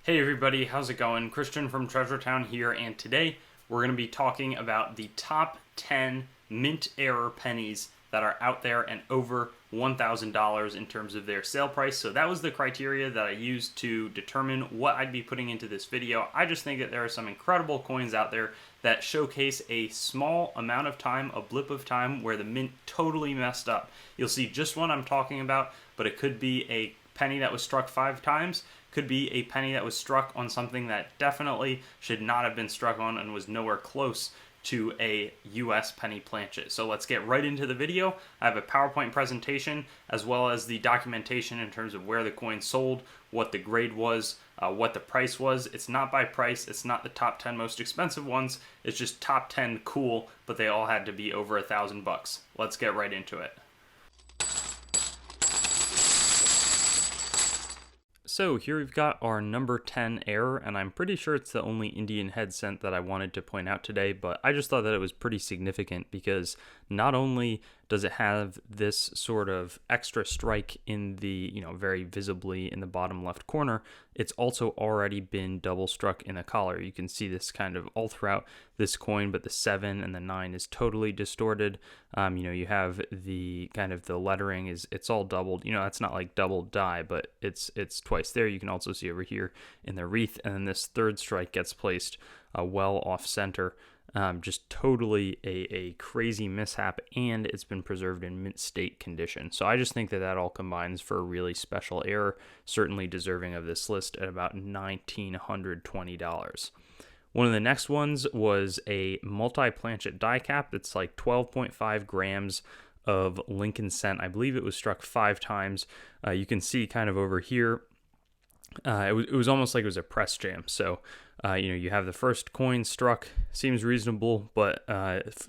Hey everybody, how's it going? Christian from Treasure Town here, and today we're going to be talking about the top 10 mint error pennies that are out there and over $1,000 in terms of their sale price. So that was the criteria that I used to determine what I'd be putting into this video. I just think that there are some incredible coins out there that showcase a small amount of time, a blip of time, where the mint totally messed up. You'll see just what I'm talking about, but it could be a penny that was struck 5 times, could be a penny that was struck on something that definitely should not have been struck on and was nowhere close to a US penny planchet. So let's get right into the video. I have a PowerPoint presentation as well as the documentation in terms of where the coin sold, what the grade was, what the price was. It's not by price, it's not the top 10 most expensive ones, it's just top 10 cool, but they all had to be over $1,000. Let's get right into it. So here we've got our number 10 error, and I'm pretty sure it's the only Indian head cent that I wanted to point out today, but I just thought that it was pretty significant because not only does it have this sort of extra strike in the, very visibly in the bottom left corner, it's also already been double struck in the collar. You can see this kind of all throughout this coin, but the 7 and the 9 is totally distorted. You have the kind of the lettering it's all doubled. It's not like double die, but it's twice there. You can also see over here in the wreath, and then this third strike gets placed well off center. Just totally a crazy mishap, and it's been preserved in mint state condition. So I just think that all combines for a really special error, certainly deserving of this list at about $1,920. One of the next ones was a multi-planchet die cap. It's like 12.5 grams of Lincoln cent. I believe it was struck 5 times. You can see kind of over here, it was almost like it was a press jam. So, you have the first coin struck, seems reasonable, but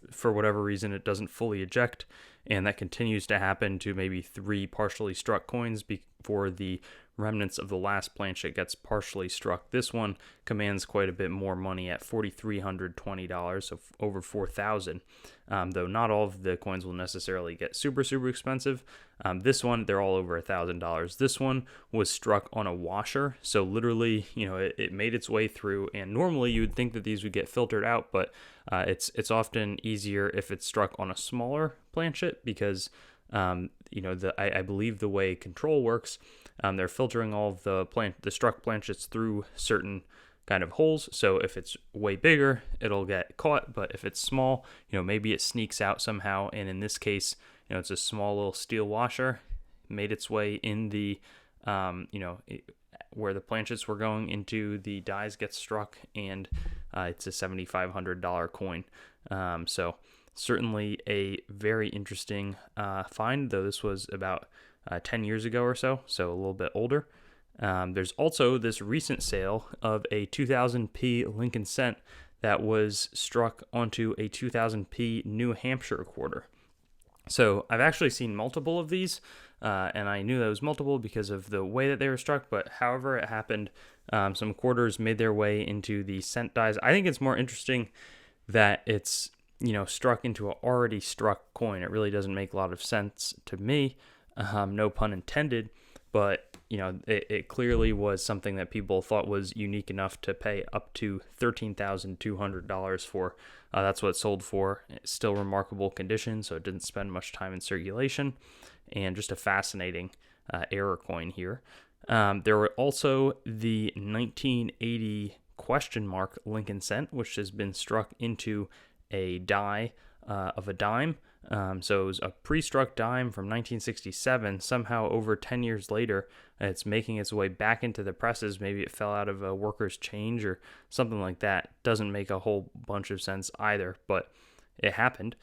for whatever reason, it doesn't fully eject. And that continues to happen to maybe 3 partially struck coins before the remnants of the last planchet gets partially struck. This one commands quite a bit more money at $4,320, so over $4,000. Though not all of the coins will necessarily get super expensive. This one, they're all over $1,000. This one was struck on a washer, so literally, it made its way through. And normally, you would think that these would get filtered out, but it's often easier if it's struck on a smaller planchet because I believe the way control works, they're filtering all of the struck planchets through certain kind of holes. So if it's way bigger, it'll get caught. But if it's small, maybe it sneaks out somehow. And in this case, it's a small little steel washer, made its way in the, where the planchets were going into the dies gets struck, and it's a $7,500 coin. So certainly a very interesting find, though this was about 10 years ago or so a little bit older. There's also this recent sale of a 2000p Lincoln cent that was struck onto a 2000p New Hampshire quarter. So I've actually seen multiple of these, and I knew that was multiple because of the way that they were struck, but however it happened, some quarters made their way into the cent dies. I think it's more interesting that it's struck into an already struck coin. It really doesn't make a lot of sense to me, no pun intended, but it clearly was something that people thought was unique enough to pay up to $13,200 for. That's what it sold for. It's still remarkable condition, so it didn't spend much time in circulation, and just a fascinating error coin here. There were also the 1980 question mark Lincoln cent, which has been struck into a die of a dime. So it was a pre-struck dime from 1967. Somehow over 10 years later, it's making its way back into the presses. Maybe it fell out of a worker's change or something like that. Doesn't make a whole bunch of sense either, but it happened.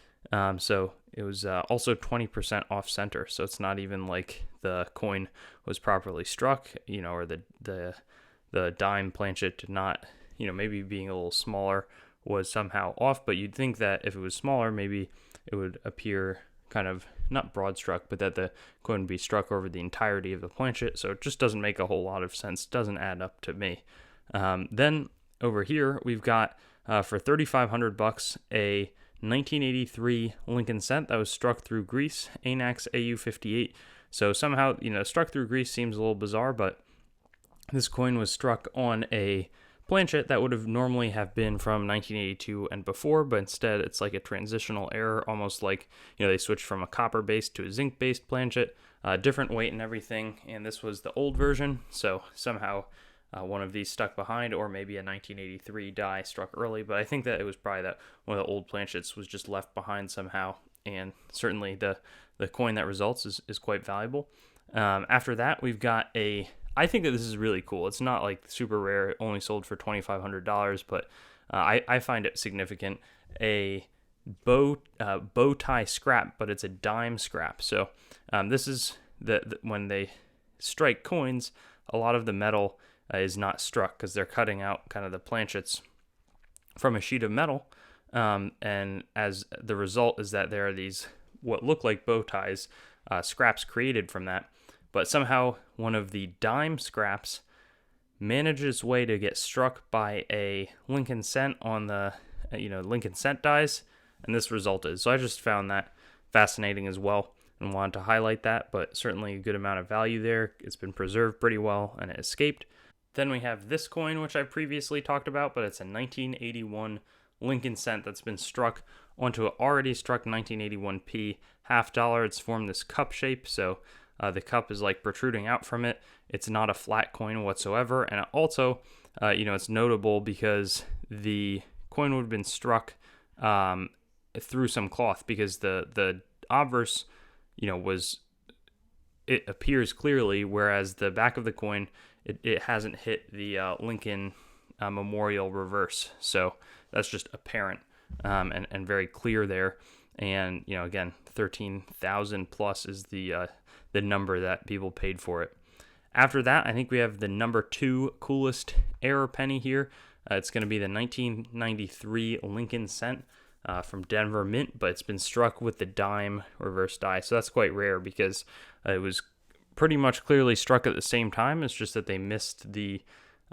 So it was also 20% off center. So it's not even like the coin was properly struck, or the dime planchet did not, maybe being a little smaller was somehow off, but you'd think that if it was smaller, maybe it would appear kind of not broad struck, but that the coin would be struck over the entirety of the planchet. So it just doesn't make a whole lot of sense. Doesn't add up to me. Then over here we've got for $3,500 a 1983 Lincoln cent that was struck through grease, ANAX AU58. So somehow, struck through grease seems a little bizarre, but This coin was struck on a planchet that would have normally have been from 1982 and before, but instead it's like a transitional error, almost like, they switched from a copper-based to a zinc-based planchet, different weight and everything, and this was the old version, so somehow one of these stuck behind, or maybe a 1983 die struck early, but I think that it was probably that one of the old planchets was just left behind somehow, and certainly the coin that results is quite valuable. After that, we've got I think that this is really cool. It's not like super rare. It only sold for $2,500, but I find it significant. A bow tie scrap, but it's a dime scrap. So this is when they strike coins, a lot of the metal is not struck because they're cutting out kind of the planchets from a sheet of metal. And as the result is that there are these what look like bow ties, scraps created from that. But somehow one of the dime scraps manages its way to get struck by a Lincoln cent on the Lincoln cent dies, and this resulted. So I just found that fascinating as well and wanted to highlight that, but certainly a good amount of value there. It's been preserved pretty well and it escaped. Then we have this coin, which I previously talked about, but it's a 1981 Lincoln cent that's been struck onto an already struck 1981p half dollar. It's formed this cup shape, so the cup is like protruding out from it. It's not a flat coin whatsoever. And also, it's notable because the coin would have been struck through some cloth, because the obverse, it appears clearly, whereas the back of the coin, it hasn't hit the Lincoln Memorial reverse. So that's just apparent and very clear there. And, again, 13,000 plus is the number that people paid for it. After that, I think we have the number 2 coolest error penny here. It's going to be the 1993 Lincoln cent from Denver Mint, but it's been struck with the dime reverse die. So that's quite rare because it was pretty much clearly struck at the same time. It's just that they missed the,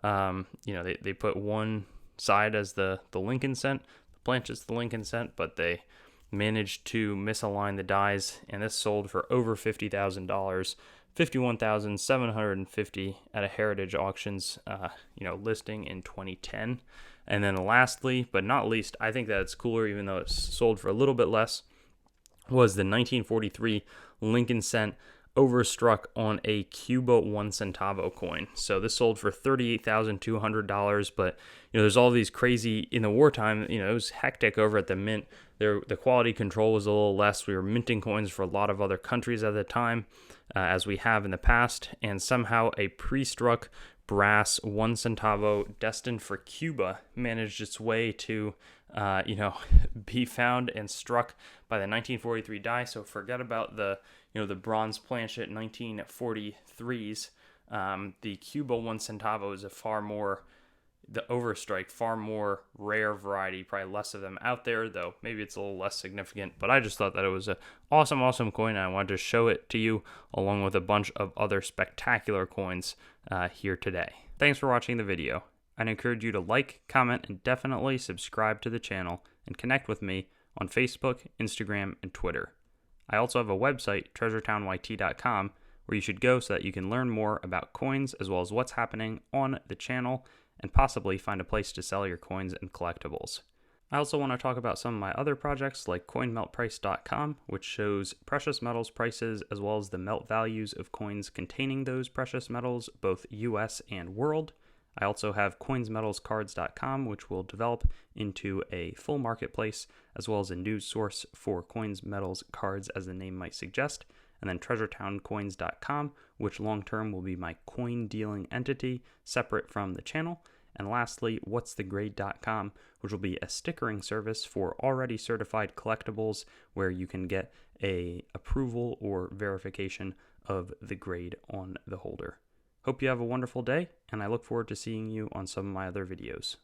they put one side as the Lincoln cent, the planchet's the Lincoln cent, but they managed to misalign the dies, and this sold for over $50,000, $51,750 at a Heritage Auctions, listing in 2010. And then lastly, but not least, I think that it's cooler, even though it's sold for a little bit less, was the 1943 Lincoln cent Overstruck on a Cuba 1 centavo coin. So this sold for $38,200, but there's all these crazy, in the wartime, it was hectic over at the mint. The quality control was a little less. We were minting coins for a lot of other countries at the time, as we have in the past, and somehow a pre-struck brass 1 centavo destined for Cuba managed its way to be found and struck by the 1943 die. So forget about the bronze planchet 1943s. The Cuba 1 centavo is the overstrike, far more rare variety, probably less of them out there, though maybe it's a little less significant. But I just thought that it was an awesome coin, and I wanted to show it to you along with a bunch of other spectacular coins here today. Thanks for watching the video. I'd encourage you to like, comment, and definitely subscribe to the channel and connect with me on Facebook, Instagram, and Twitter. I also have a website, treasuretownYT.com, where you should go so that you can learn more about coins as well as what's happening on the channel and possibly find a place to sell your coins and collectibles. I also want to talk about some of my other projects like coinmeltprice.com, which shows precious metals prices as well as the melt values of coins containing those precious metals, both US and world. I also have coinsmetalscards.com, which will develop into a full marketplace as well as a news source for coins, metals, cards, as the name might suggest. And then treasuretowncoins.com, which long-term will be my coin dealing entity separate from the channel. And lastly, whatsthegrade.com, which will be a stickering service for already certified collectibles where you can get a approval or verification of the grade on the holder. Hope you have a wonderful day, and I look forward to seeing you on some of my other videos.